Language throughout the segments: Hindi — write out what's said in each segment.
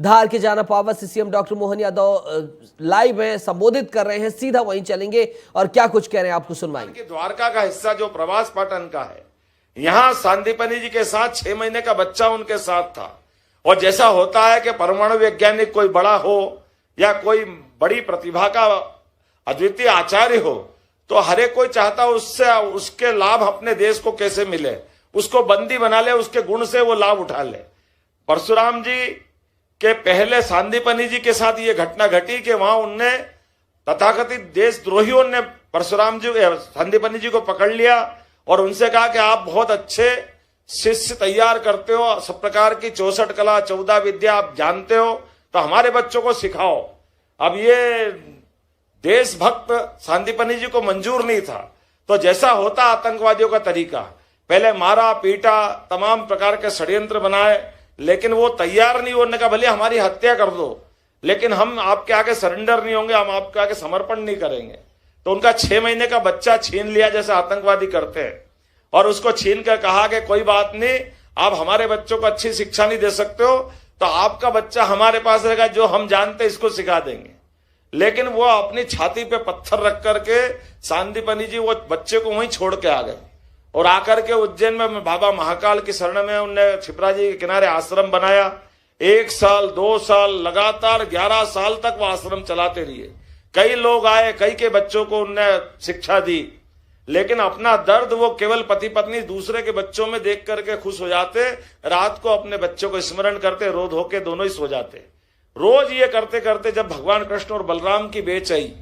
धार के जाना पावर से CM doctor Mohan Yadav live है, संबोधित कर रहे हैं, सीधा वहीं चलेंगे और क्या कुछ कह रहे हैं आपको सुनवाएंगे। द्वारका का हिस्सा जो प्रवास पाटन का है, यहाँ सांदीपनि जी के साथ 6 महीने का बच्चा उनके साथ था। और जैसा होता है कि परमाणु वैज्ञानिक कोई बड़ा हो या कोई बड़ी प्रतिभा का अद्वितीय आचार्य हो, तो हर एक कोई चाहता उससे उसके लाभ अपने देश को कैसे मिले, उसको बंदी बना ले, उसके गुण से वो लाभ उठा ले। परशुराम जी के पहले सांदीपनि जी के साथ ये घटना घटी कि वहां उनने तथाकथित देशद्रोहियों ने परशुराम जी सांदीपनि जी को पकड़ लिया और उनसे कहा कि आप बहुत अच्छे शिष्य तैयार करते हो, सब प्रकार की 64 कला 14 विद्या आप जानते हो, तो हमारे बच्चों को सिखाओ। अब ये देशभक्त सांदीपनि जी को मंजूर नहीं था, तो जैसा होता आतंकवादियों का तरीका, पहले मारा पीटा, तमाम प्रकार के षड्यंत्र बनाए, लेकिन वो तैयार नहीं होने का, भले हमारी हत्या कर दो लेकिन हम आपके आगे सरेंडर नहीं होंगे, हम आपके आगे समर्पण नहीं करेंगे। तो उनका 6 महीने का बच्चा छीन लिया जैसे आतंकवादी करते हैं, और उसको छीन कर कहा कि कोई बात नहीं, आप हमारे बच्चों को अच्छी शिक्षा नहीं दे सकते हो, तो आपका बच्चा हमारे पास रहेगा, जो हम जानते इसको सिखा देंगे। लेकिन वो अपनी छाती पे पत्थर रख करके सांदीपनि जी वो बच्चे को वहीं छोड़ के आ गए और आकर के उज्जैन में बाबा महाकाल की शरण में उनने क्षिप्रा जी के किनारे आश्रम बनाया। 1 साल 2 साल लगातार 11 साल तक वो आश्रम चलाते रहे। कई लोग आए, कई के बच्चों को उनने शिक्षा दी, लेकिन अपना दर्द वो केवल पति पत्नी दूसरे के बच्चों में देख करके खुश हो जाते, रात को अपने बच्चों को स्मरण करते, रो धो के दोनों ही सो जाते। रोज ये करते करते जब भगवान कृष्ण और बलराम की बेच आई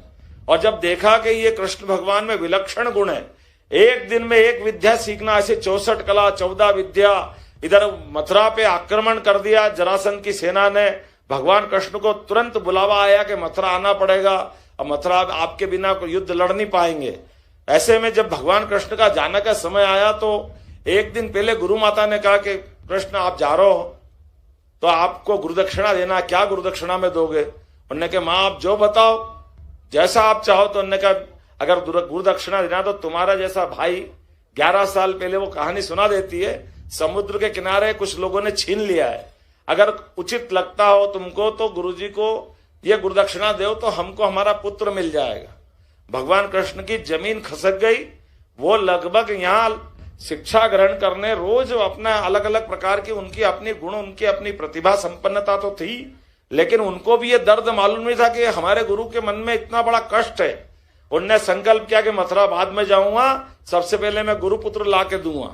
और जब देखा कि ये कृष्ण भगवान में विलक्षण गुण है, एक दिन में एक विद्या सीखना, ऐसे 64 कला 14 विद्या, इधर मथुरा पे आक्रमण कर दिया जरासंध की सेना ने। भगवान कृष्ण को तुरंत बुलावा आया कि मथुरा आना पड़ेगा, अब मथुरा आपके बिना युद्ध लड़ नहीं पाएंगे। ऐसे में जब भगवान कृष्ण का जाने का समय आया तो एक दिन पहले गुरु माता ने कहा कि कृष्ण आप जा रहे हो तो आपको गुरुदक्षिणा देना, क्या गुरुदक्षिणा में दोगे? उन्होंने कहा माँ आप जो बताओ, जैसा आप चाहो। तो उन्होंने कहा अगर गुरुदक्षिणा देना तो तुम्हारा जैसा भाई 11 साल पहले वो कहानी सुना देती है, समुद्र के किनारे कुछ लोगों ने छीन लिया है, अगर उचित लगता हो तुमको तो गुरुजी को ये गुरुदक्षिणा दो तो हमको हमारा पुत्र मिल जाएगा। भगवान कृष्ण की जमीन खसक गई। वो लगभग यहाँ शिक्षा ग्रहण करने रोज अपना अलग अलग प्रकार की उनकी अपनी गुण, उनकी अपनी प्रतिभा संपन्नता तो थी, लेकिन उनको भी ये दर्द मालूम नहीं था कि हमारे गुरु के मन में इतना बड़ा कष्ट है। उनने संकल्प किया कि मथुरा बाद में जाऊंगा, सबसे पहले मैं गुरुपुत्र ला के दूंगा।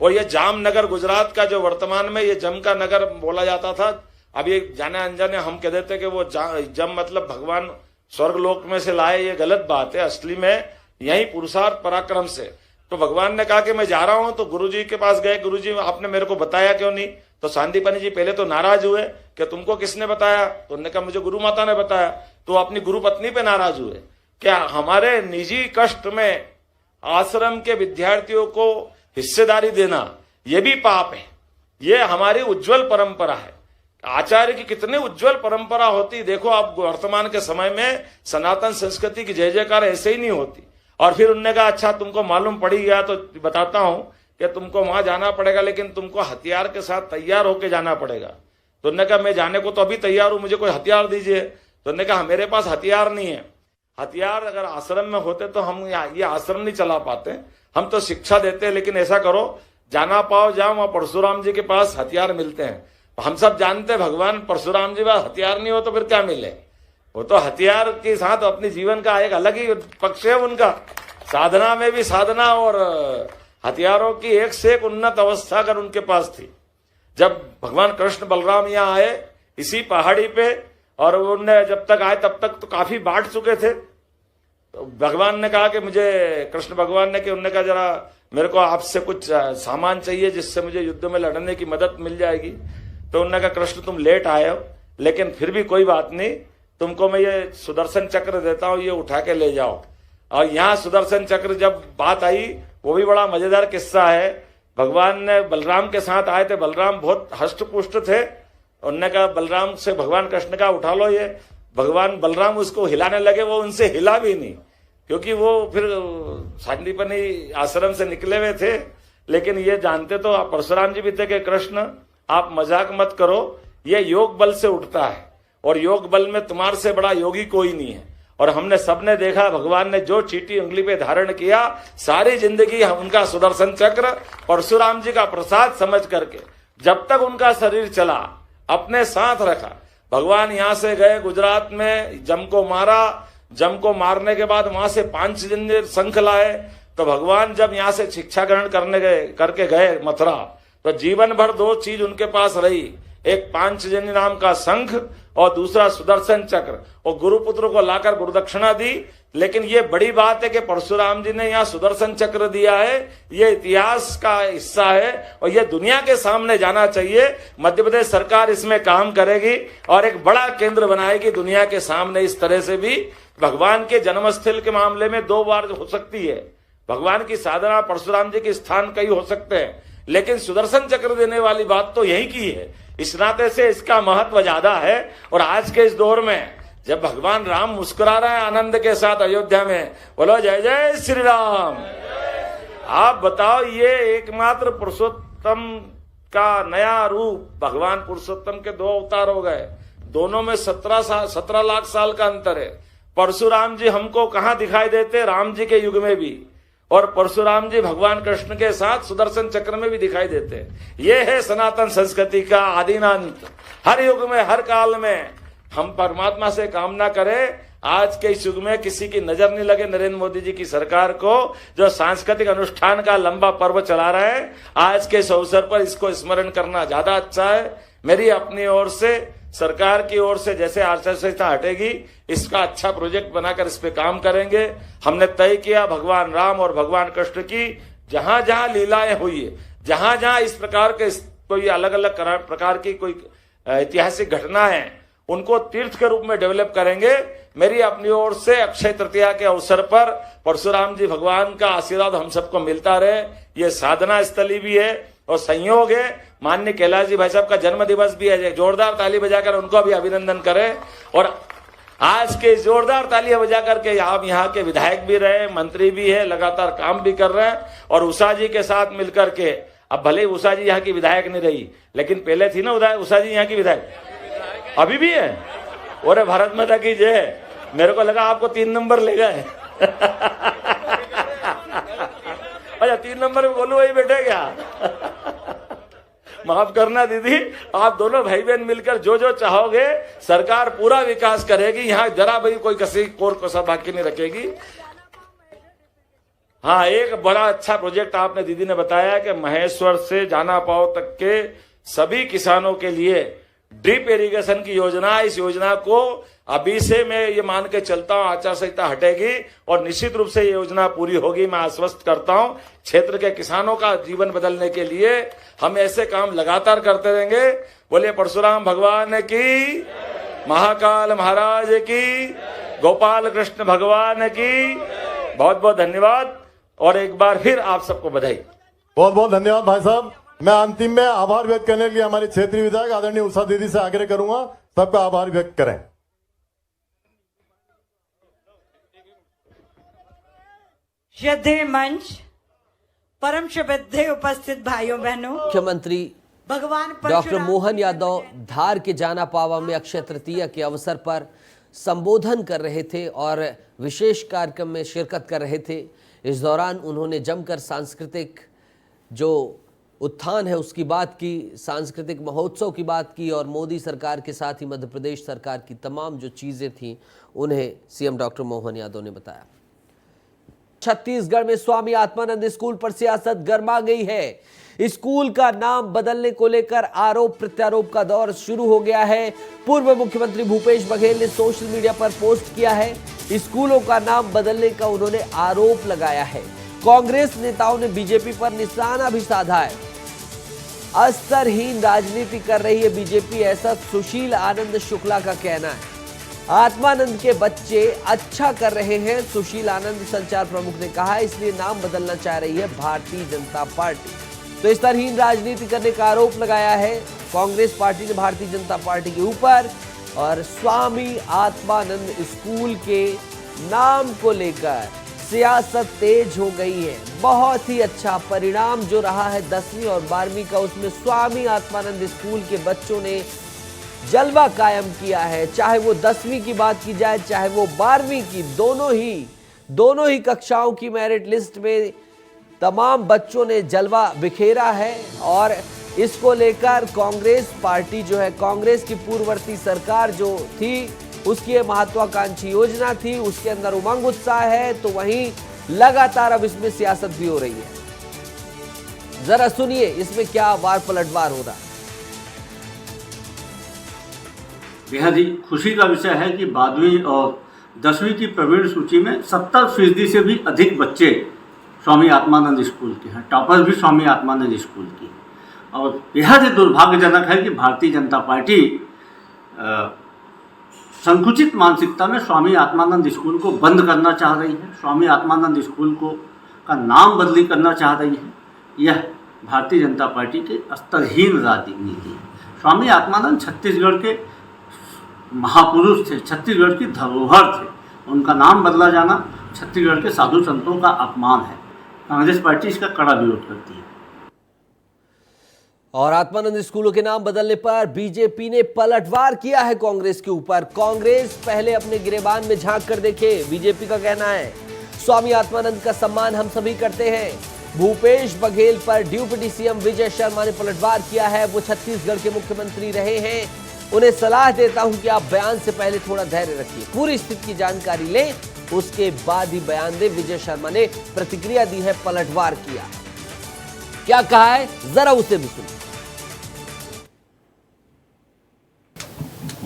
और ये जामनगर गुजरात का जो वर्तमान में ये जम का नगर बोला जाता था, अब ये जाने अनजाने हम कह देते कि वो जम मतलब भगवान स्वर्गलोक में से लाए, ये गलत बात है। असली में यही पुरुषार्थ पराक्रम से। तो भगवान ने कहा कि मैं जा रहा हूं, तो गुरुजी के पास गए, गुरुजी आपने मेरे को बताया क्यों नहीं? तो सांदीपनि जी पहले तो नाराज हुए कि तुमको किसने बताया? तो उन्होंने कहा मुझे गुरु माता ने बताया। तो अपनी गुरु पत्नी पे नाराज हुए, क्या हमारे निजी कष्ट में आश्रम के विद्यार्थियों को हिस्सेदारी देना ये भी पाप है। ये हमारी उज्जवल परंपरा है। आचार्य की कितनी उज्जवल परंपरा होती, देखो आप वर्तमान के समय में सनातन संस्कृति की जय जयकार ऐसे ही नहीं होती। और फिर उन्होंने कहा अच्छा तुमको मालूम पड़ गया तो बताता हूं कि तुमको वहां जाना पड़ेगा, लेकिन तुमको हथियार के साथ तैयार होके जाना पड़ेगा। तो उन्होंने कहा मैं जाने को तो अभी तैयार हूं, मुझे कोई हथियार दीजिए। तो उन्होंने कहा मेरे पास हथियार नहीं है। हथियार अगर आश्रम में होते तो हम ये आश्रम नहीं चला पाते, हम तो शिक्षा देते। लेकिन ऐसा करो, जाना पाओ जाओ, वहां परशुराम जी के पास हथियार मिलते हैं। हम सब जानते हैं भगवान परशुराम जी पास हथियार नहीं हो तो फिर क्या मिले? वो तो हथियार के साथ अपनी जीवन का एक अलग ही पक्ष है उनका। साधना में भी साधना और हथियारों की एक से एक उन्नत अवस्था अगर उनके पास थी। जब भगवान कृष्ण बलराम यहाँ आए इसी पहाड़ी पे, और उन्हें जब तक आए तब तक तो काफी बांट चुके थे। तो भगवान ने कहा कि मुझे, कृष्ण भगवान ने कि उन्होंने कहा जरा मेरे को आपसे कुछ सामान चाहिए जिससे मुझे युद्ध में लड़ने की मदद मिल जाएगी। तो उन्होंने कहा कृष्ण तुम लेट आए हो, लेकिन फिर भी कोई बात नहीं, तुमको मैं ये सुदर्शन चक्र देता हूं, ये उठा के ले जाओ। और यहाँ सुदर्शन चक्र जब बात आई, वो भी बड़ा मजेदार किस्सा है। भगवान ने बलराम के साथ आए थे, बलराम बहुत हष्ट पुष्ट थे। उन्होंने कहा बलराम से, भगवान कृष्ण का उठा लो ये। भगवान बलराम उसको हिलाने लगे, वो उनसे हिला भी नहीं, क्योंकि वो फिर सांदीपनि आश्रम से निकले हुए थे। लेकिन ये जानते तो परशुराम जी भी थे कि कृष्ण आप मजाक मत करो, ये योग बल से उठता है, और योग बल में तुम्हारे से बड़ा योगी कोई नहीं है। और हमने सबने देखा भगवान ने जो चीटी उंगली पे धारण किया, सारी जिंदगी उनका सुदर्शन चक्र परशुराम जी का प्रसाद समझ करके जब तक उनका शरीर चला अपने साथ रखा। भगवान यहां से गए गुजरात में, जम को मारा, जम को मारने के बाद वहां से पांचजन्य शंख लाए। तो भगवान जब यहां से शिक्षा ग्रहण करके गए मथुरा, तो जीवन भर दो चीज उनके पास रही, एक पांचजन्य नाम का शंख और दूसरा सुदर्शन चक्र, और गुरुपुत्र को लाकर गुरुदक्षिणा दी। लेकिन ये बड़ी बात है कि परशुराम जी ने यहाँ सुदर्शन चक्र दिया है, ये इतिहास का हिस्सा है और ये दुनिया के सामने जाना चाहिए। मध्य प्रदेश सरकार इसमें काम करेगी और एक बड़ा केंद्र बनाएगी दुनिया के सामने। इस तरह से भी भगवान के जन्मस्थल के मामले में 2 बार हो सकती है। भगवान की साधना परशुराम जी के स्थान कई हो सकते हैं, लेकिन सुदर्शन चक्र देने वाली बात तो यही की है। इस नाते से इसका महत्व ज्यादा है। और आज के इस दौर में जब भगवान राम मुस्कुरा रहे हैं आनंद के साथ अयोध्या में, बोलो जय जय श्री राम। आप बताओ, ये एकमात्र पुरुषोत्तम का नया रूप, भगवान पुरुषोत्तम के 2 अवतार हो गए, दोनों में 17 लाख साल का अंतर है। परशुराम जी हमको कहां दिखाई देते? राम जी के युग में भी, और परशुराम जी भगवान कृष्ण के साथ सुदर्शन चक्र में भी दिखाई देते हैं। ये है सनातन संस्कृति का आदिनांत। हर युग में, हर काल में हम परमात्मा से कामना करें आज के इस युग में किसी की नजर नहीं लगे नरेंद्र मोदी जी की सरकार को, जो सांस्कृतिक अनुष्ठान का लंबा पर्व चला रहे हैं। आज के इस अवसर पर इसको स्मरण करना ज्यादा अच्छा है। मेरी अपनी ओर से, सरकार की ओर से, जैसे आचार संहिता हटेगी, इसका अच्छा प्रोजेक्ट बनाकर इस पे काम करेंगे। हमने तय किया भगवान राम और भगवान कृष्ण की जहां जहां लीलाएं हुई है, जहां जहां इस प्रकार के कोई अलग अलग प्रकार की कोई ऐतिहासिक घटना है, उनको तीर्थ के रूप में डेवलप करेंगे। मेरी अपनी ओर से अक्षय तृतीया के अवसर पर परशुराम जी भगवान का आशीर्वाद हम सबको मिलता रहे। ये साधना स्थली भी है और संयोग है। माननीय कैलाश जी भाई साहब का जन्म दिवस भी है, जोरदार ताली बजाकर उनको भी अभिनंदन करें। और आज के जोरदार तालियां बजा करके आप यहाँ के विधायक भी रहे, मंत्री भी है, लगातार काम भी कर रहे हैं। और उषा जी के साथ मिलकर के, अब भले उषा जी यहाँ की विधायक नहीं रही, लेकिन पहले थी ना उषा जी यहाँ की विधायक, अभी भी है। और भारत माता की जय। मेरे को लगा आपको 3 नंबर ले गए। अच्छा 3 नंबर में बोलू वही बैठे क्या? माफ करना दीदी, आप दोनों भाई बहन मिलकर जो जो चाहोगे सरकार पूरा विकास करेगी। यहाँ जरा भी कोई किसी कोसा बाकी नहीं रखेगी। हाँ, एक बड़ा अच्छा प्रोजेक्ट आपने दीदी ने बताया कि महेश्वर से जाना पाओ तक के सभी किसानों के लिए ड्रिप इरिगेशन की योजना। इस योजना को अभी से मैं ये मान के चलता हूं आचार संहिता हटेगी और निश्चित रूप से ये योजना पूरी होगी। मैं आश्वस्त करता हूं क्षेत्र के किसानों का जीवन बदलने के लिए हम ऐसे काम लगातार करते रहेंगे। बोलिए परशुराम भगवान की, महाकाल महाराज की, गोपाल कृष्ण भगवान की। बहुत बहुत धन्यवाद और एक बार फिर आप सबको बधाई। बहुत बहुत धन्यवाद भाई साहब। मैं अंतिम में आभार व्यक्त करने के लिए हमारी क्षेत्रीय विधायक आदरणीय उषा दीदी से आग्रह करूंगा, सबका आभार व्यक्त करें। श्रद्धेय मंच, परम श्रद्धेय उपस्थित भाइयों बहनों, मुख्यमंत्री भगवान डॉक्टर मोहन यादव धार के जाना पावा में अक्षय तृतीया के अवसर पर संबोधन कर रहे थे और विशेष कार्यक्रम में शिरकत कर रहे थे। इस दौरान उन्होंने जमकर सांस्कृतिक जो उत्थान है उसकी बात की, सांस्कृतिक महोत्सव की बात की और मोदी सरकार के साथ ही मध्य प्रदेश सरकार की तमाम जो चीज़ें थीं उन्हें सीएम डॉक्टर मोहन यादव ने बताया। छत्तीसगढ़ में स्वामी आत्मानंद स्कूल पर सियासत गर्मा गई है। स्कूल का नाम बदलने को लेकर आरोप प्रत्यारोप का दौर शुरू हो गया है। पूर्व मुख्यमंत्री भूपेश बघेल ने सोशल मीडिया पर पोस्ट किया है। स्कूलों का नाम बदलने का उन्होंने आरोप लगाया है। कांग्रेस नेताओं ने बीजेपी पर निशाना भी साधा है। अस्तरहीन राजनीति कर रही है बीजेपी, ऐसा सुशील आनंद शुक्ला का कहना है। आत्मानंद के बच्चे अच्छा कर रहे हैं, सुशील आनंद संचार प्रमुख ने कहा, इसलिए नाम बदलना चाह रही है भारतीय जनता पार्टी। तो स्तरहीन राजनीति करने का आरोप लगाया है कांग्रेस पार्टी ने भारतीय जनता पार्टी के ऊपर। और स्वामी आत्मानंद स्कूल के नाम को लेकर सियासत तेज हो गई है। बहुत ही अच्छा परिणाम जो रहा है 10वीं और 12वीं का, उसमें स्वामी आत्मानंद स्कूल के बच्चों ने जलवा कायम किया है। चाहे वो 10वीं की बात की जाए, चाहे वो 12वीं की, दोनों ही कक्षाओं की मेरिट लिस्ट में तमाम बच्चों ने जलवा बिखेरा है। और इसको लेकर कांग्रेस पार्टी जो है, कांग्रेस की पूर्ववर्ती सरकार जो थी, उसकी ये महत्वाकांक्षी योजना थी, उसके अंदर उमंग उत्साह है, तो वहीं लगातार अब इसमें सियासत भी हो रही है। जरा सुनिए इसमें क्या वार पलटवार हो रहा है। बेहद ही खुशी का विषय है कि 12वीं और 10वीं की प्रवीण सूची में 70% से भी अधिक बच्चे स्वामी आत्मानंद स्कूल के हैं। टॉपर्स भी स्वामी आत्मानंद स्कूल की हैं। और बेहद ही दुर्भाग्यजनक है कि भारतीय जनता पार्टी संकुचित मानसिकता में स्वामी आत्मानंद स्कूल को बंद करना चाह रही है, स्वामी आत्मानंद स्कूल का नाम बदली करना चाह रही है। यह भारतीय जनता पार्टी के स्तरहीन राजनीति है। स्वामी आत्मानंद छत्तीसगढ़ के महापुरुष थे, छत्तीसगढ़ की धरोहर थे। उनका नाम बदला जाना छत्तीसगढ़ के साधु संतों का अपमान है। कांग्रेस पार्टी इसका कड़ा विरोध करती है। और आत्मानंद स्कूलों के नाम बदलने पर बीजेपी ने पलटवार किया है कांग्रेस के ऊपर। कांग्रेस पहले अपने गिरेबान में झांक कर देखे। बीजेपी का कहना है स्वामी आत्मानंद का सम्मान हम सभी करते हैं। भूपेश बघेल पर डिप्टी सीएम विजय शर्मा ने पलटवार किया है। वो छत्तीसगढ़ के मुख्यमंत्री रहे हैं। उन्हें सलाह देता हूं कि आप बयान से पहले थोड़ा धैर्य रखिए, पूरी स्थिति की जानकारी लें, उसके बाद ही बयान दें। विजय शर्मा ने प्रतिक्रिया दी है, पलटवार किया। क्या कहा है जरा उसे भी सुनिए।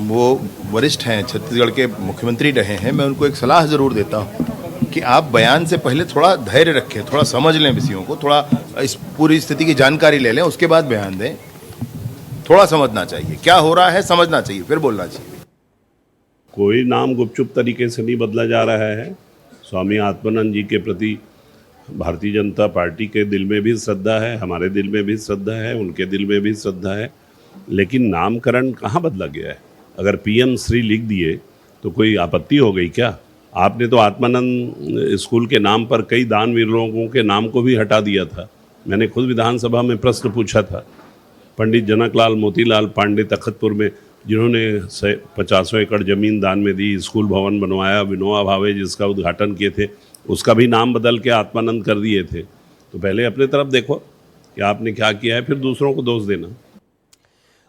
वो वरिष्ठ हैं, छत्तीसगढ़ के मुख्यमंत्री रहे हैं। मैं उनको एक सलाह ज़रूर देता हूँ कि आप बयान से पहले थोड़ा धैर्य रखें, थोड़ा समझ लें विषयों को, थोड़ा इस पूरी स्थिति की जानकारी ले लें, उसके बाद बयान दें। थोड़ा समझना चाहिए क्या हो रहा है, समझना चाहिए, फिर बोलना चाहिए। कोई नाम गुपचुप तरीके से नहीं बदला जा रहा है। स्वामी आत्मानंद जी के प्रति भारतीय जनता पार्टी के दिल में भी श्रद्धा है, हमारे दिल में भी श्रद्धा है, उनके दिल में भी श्रद्धा है। लेकिन नामकरण कहाँ बदला गया है? अगर पीएम श्री लिख दिए तो कोई आपत्ति हो गई क्या? आपने तो आत्मानंद स्कूल के नाम पर कई दानवीर लोगों के नाम को भी हटा दिया था। मैंने खुद विधानसभा में प्रश्न पूछा था। पंडित जनकलाल मोतीलाल पांडे तखतपुर में, जिन्होंने 50 एकड़ ज़मीन दान में दी, स्कूल भवन बनवाया, विनोबा भावे जिसका उद्घाटन किए थे, उसका भी नाम बदल के आत्मानंद कर दिए थे। तो पहले अपने तरफ देखो कि आपने क्या किया है, फिर दूसरों को दोष देना।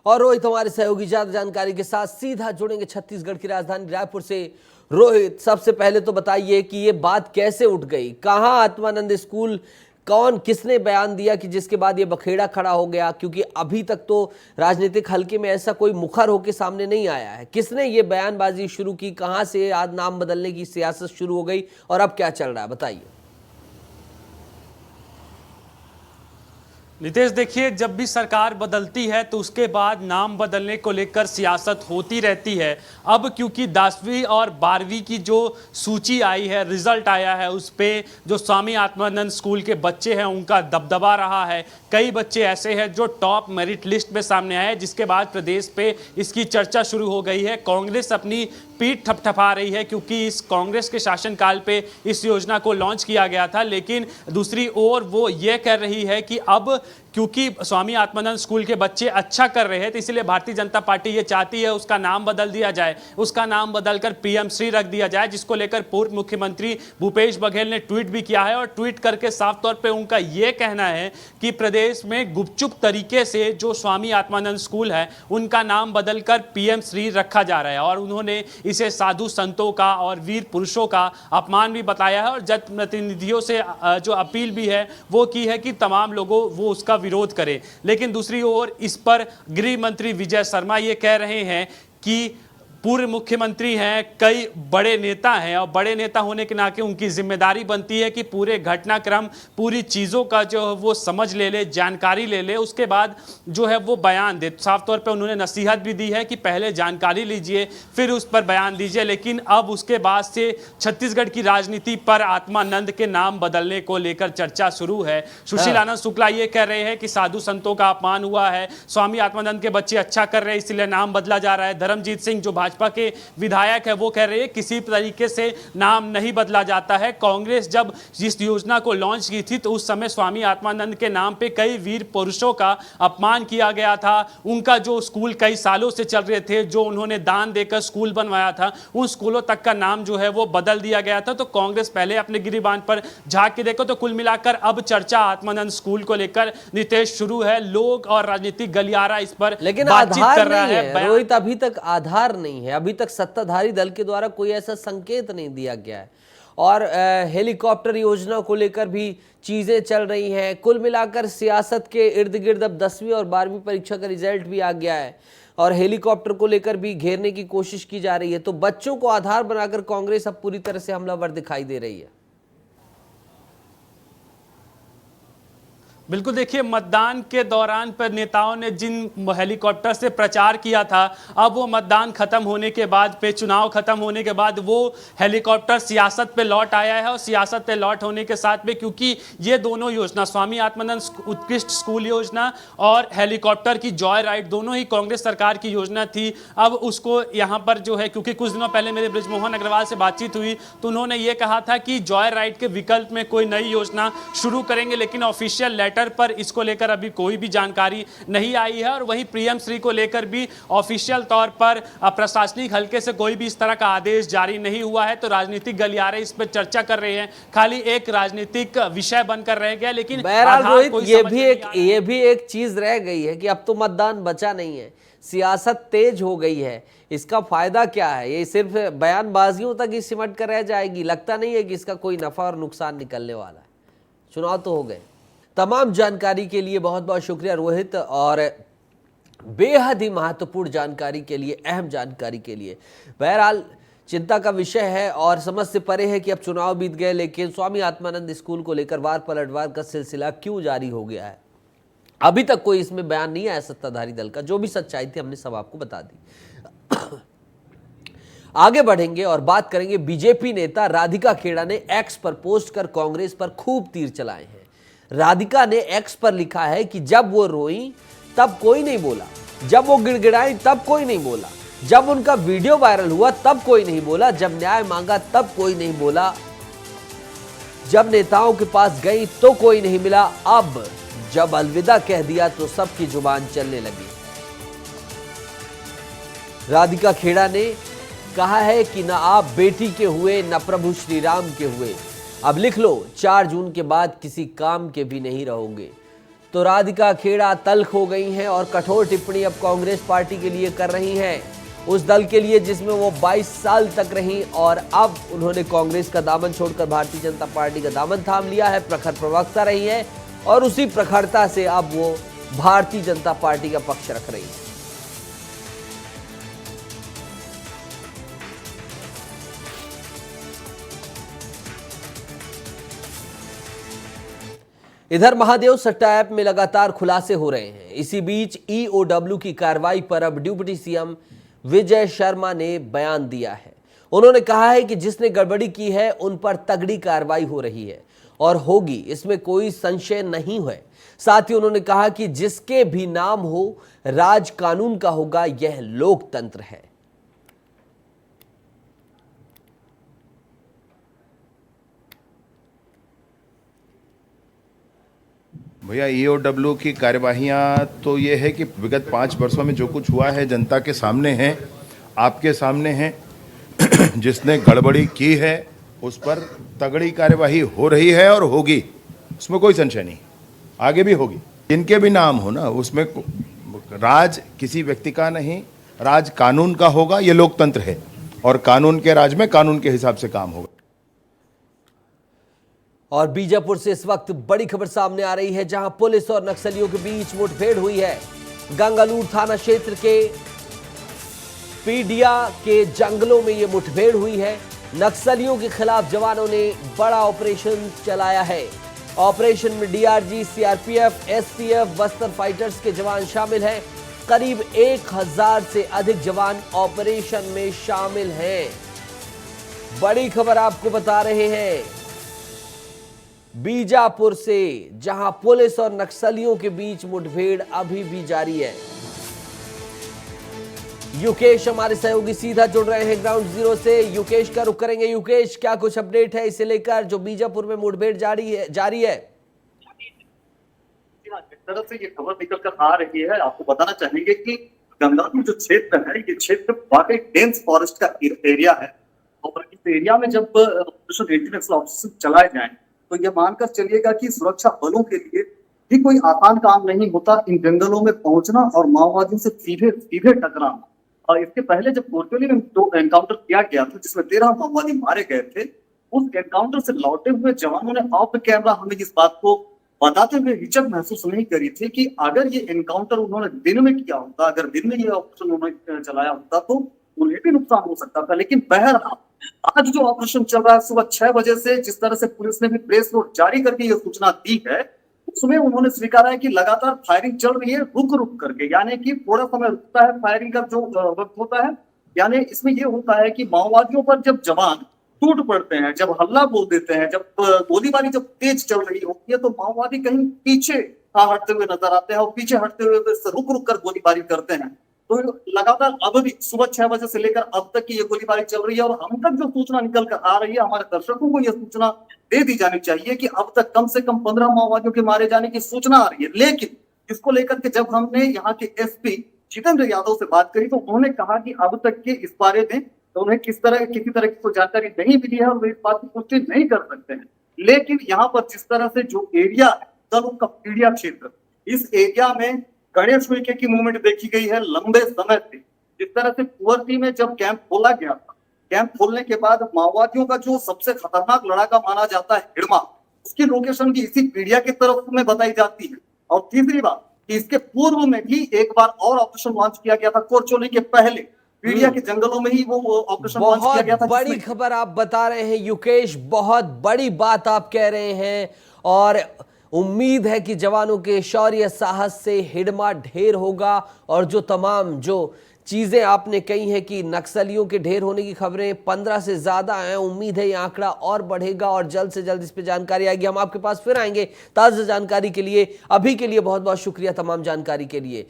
और रोहित हमारे सहयोगी ज्यादा जानकारी के साथ सीधा जुड़ेंगे छत्तीसगढ़ की राजधानी रायपुर से। रोहित, सबसे पहले तो बताइए कि ये बात कैसे उठ गई, कहां आत्मानंद स्कूल, कौन, किसने बयान दिया कि जिसके बाद ये बखेड़ा खड़ा हो गया? क्योंकि अभी तक तो राजनीतिक हलके में ऐसा कोई मुखर होकर सामने नहीं आया है। किसने ये बयानबाजी शुरू की, कहां से आज नाम बदलने की सियासत शुरू हो गई और अब क्या चल रहा है, बताइए। नितेश, देखिए, जब भी सरकार बदलती है तो उसके बाद नाम बदलने को लेकर सियासत होती रहती है। अब क्योंकि 10वीं और 12वीं की जो सूची आई है, रिजल्ट आया है, उस पे जो स्वामी आत्मानंद स्कूल के बच्चे हैं उनका दबदबा रहा है। कई बच्चे ऐसे हैं जो टॉप मेरिट लिस्ट में सामने आए, जिसके बाद प्रदेश पे इसकी चर्चा शुरू हो गई है। कांग्रेस अपनी पीठ थपथपा रही है क्योंकि इस कांग्रेस के शासनकाल पे इस योजना को लॉन्च किया गया था। लेकिन दूसरी ओर वो ये कह रही है कि अब क्योंकि स्वामी आत्मानंद स्कूल के बच्चे अच्छा कर रहे हैं तो इसलिए भारतीय जनता पार्टी ये चाहती है उसका नाम बदल दिया जाए, उसका नाम बदलकर पीएम श्री रख दिया जाए, जिसको लेकर पूर्व मुख्यमंत्री भूपेश बघेल ने ट्वीट भी किया है। और ट्वीट करके साफ तौर पे उनका ये कहना है कि प्रदेश में गुपचुप तरीके से जो स्वामी आत्मानंद स्कूल है उनका नाम बदलकर पीएम श्री रखा जा रहा है। और उन्होंने इसे साधु संतों का और वीर पुरुषों का अपमान भी बताया है। और जनप्रतिनिधियों से जो अपील भी है वो की है कि तमाम लोगों वो उसका विरोध करें। लेकिन दूसरी ओर इस पर गृह मंत्री विजय शर्मा ये कह रहे हैं कि पूर्व मुख्यमंत्री हैं, कई बड़े नेता हैं और बड़े नेता होने के नाते उनकी जिम्मेदारी बनती है कि पूरे घटनाक्रम, पूरी चीज़ों का जो वो समझ ले, जानकारी ले, उसके बाद जो है वो बयान दे। साफ तौर पे उन्होंने नसीहत भी दी है कि पहले जानकारी लीजिए फिर उस पर बयान दीजिए। लेकिन अब उसके बाद से छत्तीसगढ़ की राजनीति पर आत्मानंद के नाम बदलने को लेकर चर्चा शुरू है। सुशील आनंद शुक्ला ये कह रहे हैं कि साधु संतों का अपमान हुआ है, स्वामी आत्मानंद के बच्चे अच्छा कर रहे हैं इसलिए नाम बदला जा रहा है। धर्मजीत सिंह जो भाजपा भाजपा के विधायक है वो कह रहे हैं किसी तरीके से नाम नहीं बदला जाता है। कांग्रेस जब इस योजना को लॉन्च की थी तो उस समय स्वामी आत्मानंद के नाम पे कई वीर पुरुषों का अपमान किया गया था। उनका जो स्कूल कई सालों से चल रहे थे, जो उन्होंने दान देकर स्कूल बनवाया था, उन स्कूलों तक का नाम जो है वो बदल दिया गया था। तो कांग्रेस पहले अपने गिरिबान पर झांक के देखो तो कुल मिलाकर अब चर्चा आत्मानंद स्कूल को लेकर नितेश शुरू है। लोग और राजनीतिक गलियारा इस पर लेकिन बातचीत आधार कर रहा नहीं है। है रोहित, अभी तक आधार नहीं है। अभी तक सत्ताधारी दल के द्वारा कोई ऐसा संकेत नहीं दिया गया है और हेलीकॉप्टर योजना को लेकर भी चीजें चल रही हैं। कुल मिलाकर सियासत के इर्द गिर्द अब 10वीं और 12वीं परीक्षा का रिजल्ट भी आ गया है और हेलीकॉप्टर को लेकर भी घेरने की कोशिश की जा रही है। तो बच्चों को आधार बनाकर कांग्रेस अब पूरी तरह से हमलावर दिखाई दे रही है। बिल्कुल, देखिए मतदान के दौरान पर नेताओं ने जिन हेलीकॉप्टर से प्रचार किया था, अब वो मतदान खत्म होने के बाद पे, चुनाव खत्म होने के बाद वो हेलीकॉप्टर सियासत पे लौट आया है। और सियासत पे लौट होने के साथ में, क्योंकि ये दोनों योजना, स्वामी आत्मानंद उत्कृष्ट स्कूल योजना और हेलीकॉप्टर की जॉय राइड, दोनों ही कांग्रेस सरकार की योजना थी। अब उसको यहाँ पर जो है, क्योंकि कुछ दिनों पहले मेरे बृजमोहन अग्रवाल से बातचीत हुई तो उन्होंने ये कहा था कि जॉय राइड के विकल्प में कोई नई योजना शुरू करेंगे, लेकिन ऑफिशियल पर इसको लेकर अभी कोई भी जानकारी नहीं आई है। और वहीं पीएम श्री को लेकर भी ऑफिशियल तौर पर प्रशासनिक हलके से कोई भी इस तरह का आदेश जारी नहीं हुआ है। तो राजनीतिक गलियारे इस पर चर्चा कर रहे हैं, खाली एक राजनीतिक विषय बनकर रह गया। लेकिन बहरहाल रोहित, ये भी एक चीज रह गई है कि अब तो मतदान बचा नहीं है, सियासत तेज हो गई है। इसका फायदा क्या है? ये सिर्फ बयानबाजियों तक ही सिमट कर रह जाएगी। लगता नहीं है कि इसका कोई नफा और नुकसान निकलने वाला है। चुनाव तो हो गए। तमाम जानकारी के लिए बहुत बहुत शुक्रिया रोहित, और बेहद ही महत्वपूर्ण जानकारी के लिए, अहम जानकारी के लिए। बहरहाल चिंता का विषय है और समझ से परे है कि अब चुनाव बीत गए, लेकिन स्वामी आत्मानंद स्कूल को लेकर वार पलटवार का सिलसिला क्यों जारी हो गया है, अभी तक कोई इसमें बयान नहीं आया सत्ताधारी दल का। जो भी सच्चाई थी हमने सब आपको बता दी। आगे बढ़ेंगे और बात करेंगे, बीजेपी नेता राधिका खेड़ा ने एक्स पर पोस्ट कर कांग्रेस पर खूब तीर चलाए हैं। राधिका ने एक्स पर लिखा है कि जब वो रोई तब कोई नहीं बोला, जब वो गिड़गिड़ाई तब कोई नहीं बोला, जब उनका वीडियो वायरल हुआ तब कोई नहीं बोला, जब न्याय मांगा तब कोई नहीं बोला, जब नेताओं के पास गई तो कोई नहीं मिला, अब जब अलविदा कह दिया तो सबकी जुबान चलने लगी। राधिका खेड़ा ने कहा है कि न आप बेटी के हुए न प्रभु श्री राम के हुए, अब लिख लो 4 जून के बाद किसी काम के भी नहीं रहोगे। तो राधिका खेड़ा तल्ख हो गई हैं और कठोर टिप्पणी अब कांग्रेस पार्टी के लिए कर रही हैं, उस दल के लिए जिसमें वो 22 साल तक रहीं, और अब उन्होंने कांग्रेस का दामन छोड़कर भारतीय जनता पार्टी का दामन थाम लिया है। प्रखर प्रवक्ता रही हैं और उसी प्रखरता से अब वो भारतीय जनता पार्टी का पक्ष रख रही है। इधर महादेव सट्टा ऐप में लगातार खुलासे हो रहे हैं। इसी बीच ईओडब्ल्यू की कार्रवाई पर अब डिप्टी सीएम विजय शर्मा ने बयान दिया है। उन्होंने कहा है कि जिसने गड़बड़ी की है उन पर तगड़ी कार्रवाई हो रही है और होगी, इसमें कोई संशय नहीं है। साथ ही उन्होंने कहा कि जिसके भी नाम हो राज कानून का होगा, यह लोकतंत्र है। भैया ईओडब्ल्यू की कार्यवाहियाँ तो ये है कि विगत 5 वर्षों में जो कुछ हुआ है जनता के सामने है, आपके सामने है। जिसने गड़बड़ी की है उस पर तगड़ी कार्यवाही हो रही है और होगी, उसमें कोई संशय नहीं, आगे भी होगी। इनके भी नाम हो ना, उसमें राज किसी व्यक्ति का नहीं, राज कानून का होगा। ये लोकतंत्र है और कानून के राज में कानून के हिसाब से काम होगा। और बीजापुर से इस वक्त बड़ी खबर सामने आ रही है, जहां पुलिस और नक्सलियों के बीच मुठभेड़ हुई है। गंगालूर थाना क्षेत्र के पीडिया के जंगलों में यह मुठभेड़ हुई है। नक्सलियों के खिलाफ जवानों ने बड़ा ऑपरेशन चलाया है। ऑपरेशन में DRG, CRPF, STF, Bastar fighters के जवान शामिल हैं। करीब 1000 से अधिक जवान ऑपरेशन में शामिल हैं। बड़ी खबर आपको बता रहे हैं बीजापुर से, जहां पुलिस और नक्सलियों के बीच मुठभेड़ अभी भी जारी है। युकेश हमारे सहयोगी सीधा जुड़ रहे हैं ग्राउंड जीरो से। युकेश का रुख करेंगे। युकेश, क्या कुछ अपडेट है इसे लेकर जो बीजापुर में मुठभेड़ जारी है? जिस तरह से ये खबर निकल कर आ रही है, आपको बताना चाहेंगे कि गंगापुर जो क्षेत्र है, ये क्षेत्र वाकई डेंस फॉरेस्ट का एरिया है और इस एरिया में जब ऑपरेशन चलाए जाए तो ये मानकर चलिएगा कि सुरक्षा बलों के लिए भी कोई आसान काम नहीं होता इन जंगलों में पहुंचना और माओवादियों से सीधे टकराना। और इसके पहले जब कोरचोली में दो एनकाउंटर किया गया था जिसमें 13 माओवादी मारे गए थे, उस एनकाउंटर से लौटे हुए जवानों ने ऑफ कैमरा हमें इस बात को बताते हुए हिचक महसूस नहीं करी थी कि अगर ये एनकाउंटर उन्होंने दिन में किया होता, अगर दिन में ये ऑपरेशन उन्होंने चलाया होता तो उन्हें भी नुकसान हो सकता था। लेकिन बहरहाल आज जो ऑपरेशन चल रहा है सुबह 6 बजे से, जिस तरह से पुलिस ने भी प्रेस नोट जारी करके ये सूचना दी है, उसमें उन्होंने स्वीकारा है कि लगातार फायरिंग चल रही है रुक रुक करके, यानी कि थोड़ा समय रुकता है फायरिंग का जो वक्त होता है। यानी इसमें ये होता है कि माओवादियों पर जब जवान टूट पड़ते हैं, जब हल्ला बोल देते हैं, जब गोलीबारी जब तेज चल रही होती है तो माओवादी कहीं पीछे हटते हुए नजर आते हैं और पीछे हटते हुए रुक रुक कर गोलीबारी करते हैं। तो लगातार अब भी सुबह 6 बजे से लेकर अब तक की ये गोलीबारी चल रही है और हम तक जो सूचना निकल कर आ रही है, हमारे दर्शकों को यह सूचना दे दी जानी चाहिए कि अब तक कम से कम 15 माओवादियों के मारे जाने की सूचना आ रही है। लेकिन इसको लेकर के जब हमने यहाँ के एसपी जितेंद्र यादव से बात करी तो उन्होंने कहा कि अब तक के इस बारे में तो उन्हें किसी तरह की कोई जानकारी नहीं मिली है और वे इस बात की पुष्टि नहीं कर सकते हैं। लेकिन यहाँ पर जिस तरह से जो एरिया है दलों का पीड़िया क्षेत्र, इस एरिया में गणेश उइके की मूवमेंट देखी गई है लंबे समय से। जिस तरह से कुंवरती में जब कैंप खोला गया था, कैंप खोलने के बाद माओवादियों का जो सबसे खतरनाक लड़ाका माना जाता है हिड़मा, उसकी लोकेशन भी इसी पीड़िया की तरफ में बताई जाती है। और तीसरी बात कि इसके पूर्व में भी एक बार और ऑपरेशन लॉन्च किया गया था कोरचोली के पहले, पीड़िया के जंगलों में ही वो ऑपरेशन लॉन्च किया गया था। बड़ी खबर आप बता रहे हैं युकेश, बहुत बड़ी बात आप कह रहे हैं और उम्मीद है कि जवानों के शौर्य साहस से हिड़मा ढेर होगा। और जो तमाम जो चीजें आपने कही हैं कि नक्सलियों के ढेर होने की खबरें 15 से ज्यादा हैं, उम्मीद है ये आंकड़ा और बढ़ेगा और जल्द से जल्द इस पे जानकारी आएगी। हम आपके पास फिर आएंगे ताज़ा जानकारी के लिए। अभी के लिए बहुत बहुत शुक्रिया तमाम जानकारी के लिए।